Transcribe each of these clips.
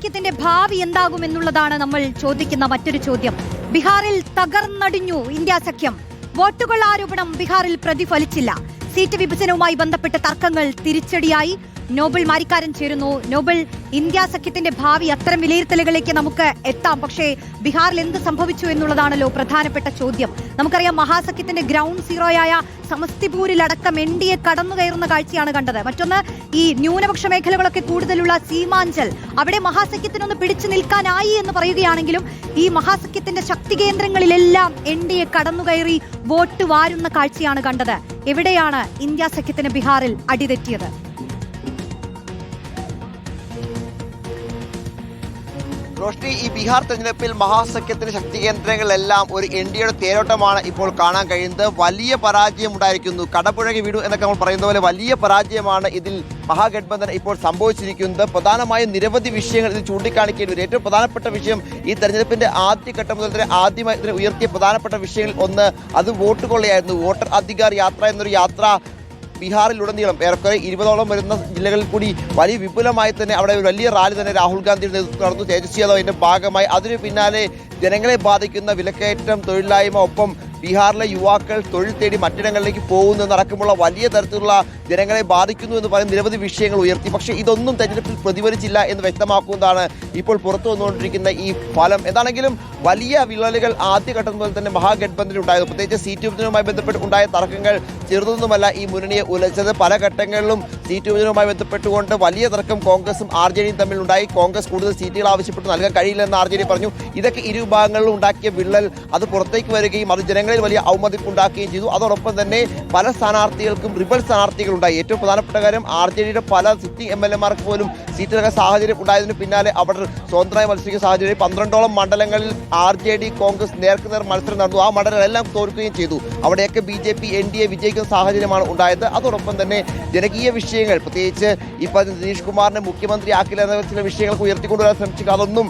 സഖ്യത്തിന്റെ ഭാവി എന്താകുമെന്നുള്ളതാണ് നമ്മൾ ചോദിക്കുന്ന മറ്റൊരു ചോദ്യം. ബീഹാറിൽ തകർന്നടിഞ്ഞു ഇന്ത്യ സഖ്യം. വോട്ടുകൾ ആരോപണം ബീഹാറിൽ പ്രതിഫലിച്ചില്ല. സീറ്റ് വിഭജനവുമായി ബന്ധപ്പെട്ട തർക്കങ്ങൾ തിരിച്ചടിയായി. നോബൽ മാരിക്കാരൻ ചേരുന്നു. നോബൽ, ഇന്ത്യ സഖ്യത്തിന്റെ ഭാവി അത്തരം വിലയിരുത്തലുകളിലേക്ക് നമുക്ക് എത്താം. പക്ഷേ ബീഹാറിൽ എന്ത് സംഭവിച്ചു എന്നുള്ളതാണല്ലോ പ്രധാനപ്പെട്ട ചോദ്യം. നമുക്കറിയാം, മഹാസഖ്യത്തിന്റെ ഗ്രൗണ്ട് സീറോയായ സമസ്തിപൂരിലടക്കം NDA കടന്നു കയറുന്ന കാഴ്ചയാണ് കണ്ടത്. മറ്റൊന്ന്, ഈ ന്യൂനപക്ഷ മേഖലകളൊക്കെ കൂടുതലുള്ള സീമാഞ്ചൽ, അവിടെ മഹാസഖ്യത്തിനൊന്ന് പിടിച്ചു നിൽക്കാനായി എന്ന് പറയുകയാണെങ്കിലും ഈ മഹാസഖ്യത്തിന്റെ ശക്തി കേന്ദ്രങ്ങളിലെല്ലാം NDA കടന്നുകയറി വോട്ട് വാരുന്ന കാഴ്ചയാണ് കണ്ടത്. എവിടെയാണ് ഇന്ത്യ സഖ്യത്തിന് ബീഹാറിൽ അടിതെറ്റിയത്? റോഷ്നി, ഈ ബീഹാർ തെരഞ്ഞെടുപ്പിൽ മഹാസഖ്യത്തിന്റെ ശക്തി കേന്ദ്രങ്ങളിലെല്ലാം ഒരു NDAയുടെ തേരോട്ടമാണ് ഇപ്പോൾ കാണാൻ കഴിയുന്നത്. വലിയ പരാജയം ഉണ്ടായിരിക്കുന്നു. കടപുഴകി വീണു എന്നൊക്കെ നമ്മൾ പറയുന്ന പോലെ വലിയ പരാജയമാണ് ഇതിൽ മഹാഗഠബന്ധൻ ഇപ്പോൾ സംഭവിച്ചിരിക്കുന്നത്. പ്രധാനമായും നിരവധി വിഷയങ്ങൾ ഇത് ചൂണ്ടിക്കാണിക്കേണ്ടി വരും. ഏറ്റവും പ്രധാനപ്പെട്ട വിഷയം, ഈ തെരഞ്ഞെടുപ്പിന്റെ ആദ്യഘട്ടം മുതൽ തന്നെ ആദ്യമായി ഇതിനെ ഉയർത്തിയ പ്രധാനപ്പെട്ട വിഷയങ്ങളിൽ ഒന്ന് അത് വോട്ട് കൊള്ളയായിരുന്നു. വോട്ടർ അധികാർ യാത്ര എന്നൊരു യാത്ര ബീഹാറിലുടനീളം ഏറെക്കുറെ 20ഓളം വരുന്ന ജില്ലകളിൽ കൂടി വലിയ വിപുലമായി തന്നെ അവിടെ ഒരു വലിയ റാലി തന്നെ രാഹുൽ ഗാന്ധിയുടെ നേതൃത്വത്തിൽ നടന്നു. തേജസ്വി യാദവ് അതിന്റെ ഭാഗമായി. അതിനു പിന്നാലെ ജനങ്ങളെ ബാധിക്കുന്ന വിലക്കയറ്റം, തൊഴിലില്ലായ്മ, ഒപ്പം ബീഹാറിലെ യുവാക്കൾ തൊഴിൽ തേടി മറ്റിടങ്ങളിലേക്ക് പോകുന്നതടക്കമുള്ള വലിയ തരത്തിലുള്ള ജനങ്ങളെ ബാധിക്കുന്നു എന്ന് പറയുന്ന നിരവധി വിഷയങ്ങൾ ഉയർത്തി. പക്ഷേ ഇതൊന്നും തെരഞ്ഞെടുപ്പിൽ പ്രതിഫലിച്ചില്ല എന്ന് വ്യക്തമാക്കുന്നതാണ് ഇപ്പോൾ പുറത്തു വന്നുകൊണ്ടിരിക്കുന്ന ഈ ഫലം. എന്താണെങ്കിലും വലിയ വിള്ളലുകൾ ആദ്യഘട്ടം മുതൽ തന്നെ മഹാഗഠബന്ധനിൽ ഉണ്ടായത്. പ്രത്യേകിച്ച് സീറ്റ് വിഭജനവുമായി ബന്ധപ്പെട്ട് ഉണ്ടായ തർക്കങ്ങൾ ചെറുതൊന്നുമല്ല ഈ മുന്നണിയെ ഉലച്ചത്. പല ഘട്ടങ്ങളിലും സീറ്റ് വിഭജനവുമായി ബന്ധപ്പെട്ടുകൊണ്ട് വലിയ തർക്കം കോൺഗ്രസും RJDയും തമ്മിൽ ഉണ്ടായി. കോൺഗ്രസ് കൂടുതൽ സീറ്റുകൾ ആവശ്യപ്പെട്ട് നൽകാൻ കഴിയില്ലെന്ന് RJD പറഞ്ഞു. ഇതൊക്കെ ഇരു വിഭാഗങ്ങളിലും ഉണ്ടാക്കിയ വിള്ളൽ അത് പുറത്തേക്ക് വരികയും അത് ജനങ്ങളിൽ വലിയ ഔമതിപ്പ് ഉണ്ടാക്കുകയും ചെയ്തു. അതോടൊപ്പം തന്നെ പല സ്ഥാനാർത്ഥികൾക്കും റിബൽ സ്ഥാനാർത്ഥികൾ ഉണ്ടായി. ഏറ്റവും പ്രധാനപ്പെട്ട കാര്യം, RJDയുടെ പല സിറ്റിംഗ് MLA-മാർക്ക് പോലും സീറ്റ് നൽകാൻ സാഹചര്യം ഉണ്ടായതിനു പിന്നാലെ അവർ സ്വതന്ത്രമായി മത്സരിക്കുന്ന സാഹചര്യം 12ഓളം മണ്ഡലങ്ങളിൽ RJD കോൺഗ്രസ് നേർക്കുനേർ മത്സരം നടന്നു. ആ മണ്ഡലങ്ങളെല്ലാം തോൽക്കുകയും ചെയ്തു. അവിടെയൊക്കെ BJP NDA വിജയിക്കുന്ന സാഹചര്യമാണ് ഉണ്ടായത്. അതോടൊപ്പം തന്നെ ജനകീയ വിഷയങ്ങൾ, പ്രത്യേകിച്ച് ഇപ്പോൾ നിതീഷ് കുമാറിനെ മുഖ്യമന്ത്രിയാക്കില്ല എന്ന ചില വിഷയങ്ങൾക്ക് ഉയർത്തിക്കൊണ്ടുവരാൻ ശ്രമിച്ചു. അതൊന്നും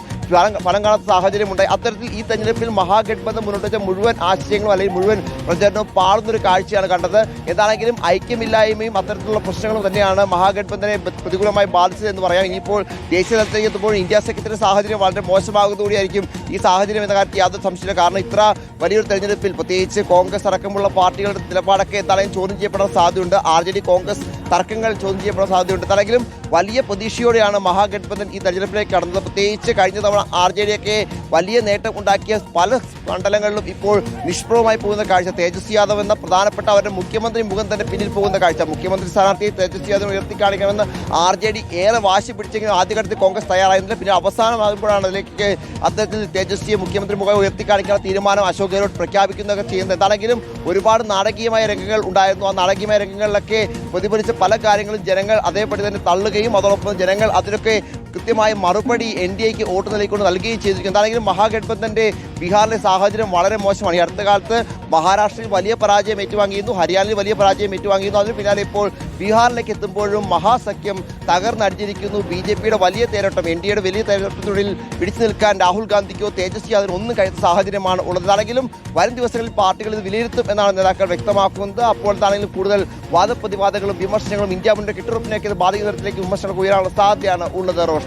ഫലം കാണാത്ത സാഹചര്യമുണ്ടായി. അത്തരത്തിൽ ഈ തെരഞ്ഞെടുപ്പിൽ മഹാഗഠബന്ധൻ മുന്നോട്ട് വെച്ച മുഴുവൻ ആശയങ്ങളും അല്ലെങ്കിൽ മുഴുവൻ പ്രചരണവും പാടുന്നൊരു കാഴ്ചയാണ് കണ്ടത്. എന്താണെങ്കിലും ഐക്യമില്ലായ്മയും അത്തരത്തിലുള്ള പ്രശ്നങ്ങളും തന്നെയാണ് മഹാഗഠബന്ധനെ പ്രതികൂലമായി ബാധിച്ചത് എന്ന് പറയാം. ഇനിയിപ്പോൾ ദേശീയ തലത്തിലേക്ക് എത്തുമ്പോൾ ഇന്ത്യ സഖ്യത്തിന്റെ സാഹചര്യം വളരെ മോശമാകുന്നതോടെയായിരിക്കും ഈ സാഹചര്യം എന്ന കാര്യത്തിൽ യാതൊരു സംശയമില്ല. കാരണം ഇത്ര വലിയൊരു തെരഞ്ഞെടുപ്പിൽ പ്രത്യേകിച്ച് കോൺഗ്രസ് അടക്കമുള്ള പാർട്ടികളുടെ നിലപാടൊക്കെ എന്തായാലും ചോദ്യം ചെയ്യപ്പെടാൻ സാധ്യതയുണ്ട്. RJD കോൺഗ്രസ് തർക്കങ്ങൾ ചോദ്യം ചെയ്യപ്പെടാൻ സാധ്യതയുണ്ട്. എന്താണെങ്കിലും വലിയ പ്രതീക്ഷയോടെയാണ് മഹാഗഠബന്ധൻ ഈ തെരഞ്ഞെടുപ്പിലേക്ക് കടന്നത്. പ്രത്യേകിച്ച് കഴിഞ്ഞ തവണ RJDയൊക്കെ വലിയ നേട്ടം ഉണ്ടാക്കിയ പല മണ്ഡലങ്ങളിലും ഇപ്പോൾ നിഷ്പ്രഭമായി പോകുന്ന കാഴ്ച. തേജസ്വി യാദവ് എന്ന പ്രധാനപ്പെട്ട അവരുടെ മുഖ്യമന്ത്രി മുഖം തന്നെ പിന്നിൽ പോകുന്ന കാഴ്ച. മുഖ്യമന്ത്രി സ്ഥാനാർത്ഥിയെ തേജസ്വി യാദവ് ഉയർത്തിക്കാണിക്കണമെന്ന് RJD ഏറെ വാശി പിടിച്ചെങ്കിലും ആദ്യഘട്ടത്തിൽ കോൺഗ്രസ് തയ്യാറായിരുന്നില്ല. പിന്നെ അവസാനമാകുമ്പോഴാണ് അതിലേക്ക് അത്തരത്തിൽ തേജസ്വിയെ മുഖ്യമന്ത്രി മുഖം ഉയർത്തിക്കാണിക്കാനുള്ള തീരുമാനം അശോക് ഗെഹ്ലോട്ട് പ്രഖ്യാപിക്കുന്നതൊക്കെ ചെയ്യുന്നത്. എന്താണെങ്കിലും ഒരുപാട് നാടകീയമായ രംഗങ്ങൾ ഉണ്ടായിരുന്നു. ആ നാടകീയമായ രംഗങ്ങളിലൊക്കെ പ്രതിഫലിച്ച പല കാര്യങ്ങളും ജനങ്ങൾ അതേപടി തന്നെ തള്ളുകയും അതോടൊപ്പം ജനങ്ങൾ അതിനൊക്കെ കൃത്യമായ മറുപടി NDAക്ക് വോട്ട് നൽകിക്കൊണ്ട് നൽകുകയും ചെയ്തിരിക്കുന്നു. എന്താണെങ്കിലും മഹാഗഠബന്ധന്റെ ബീഹാറിലെ സാഹചര്യം വളരെ മോശമാണ്. ഈ അടുത്ത കാലത്ത് മഹാരാഷ്ട്രയിൽ വലിയ പരാജയം ഏറ്റുവാങ്ങിയിരുന്നു, ഹരിയാനയിൽ വലിയ പരാജയം ഏറ്റുവാങ്ങിയിരുന്നു. അതിന് പിന്നാലെ ഇപ്പോൾ ബീഹാറിലേക്ക് എത്തുമ്പോഴും മഹാസഖ്യം തകർന്നടിഞ്ഞിരിക്കുന്നു. BJPയുടെ വലിയ തേരോട്ടം, NDAയുടെ വലിയ തേരോട്ടത്തിനുള്ളിൽ പിടിച്ചു നിൽക്കാൻ രാഹുൽ ഗാന്ധിക്കോ തേജസ്വി യാദവിനോ ഒന്നും കഴിയുന്ന സാഹചര്യമാണ് ഉള്ളത്. ആണെങ്കിലും വരും ദിവസങ്ങളിൽ പാർട്ടികൾ ഇത് വിലയിരുത്തും എന്നാണ് നേതാക്കൾ വ്യക്തമാക്കുന്നത്. അപ്പോൾ താണെങ്കിലും കൂടുതൽ വാദപ്രതിവാദങ്ങളും വിമർശനങ്ങളും ഇന്ത്യ മുന്നേ കിട്ടുറപ്പിനൊക്കെ ഇത് ബാധിക്കുന്ന തരത്തിലേക്ക് വിമർശനങ്ങൾ ഉയരാനുള്ള സാധ്യതയാണ് ഉള്ളത്.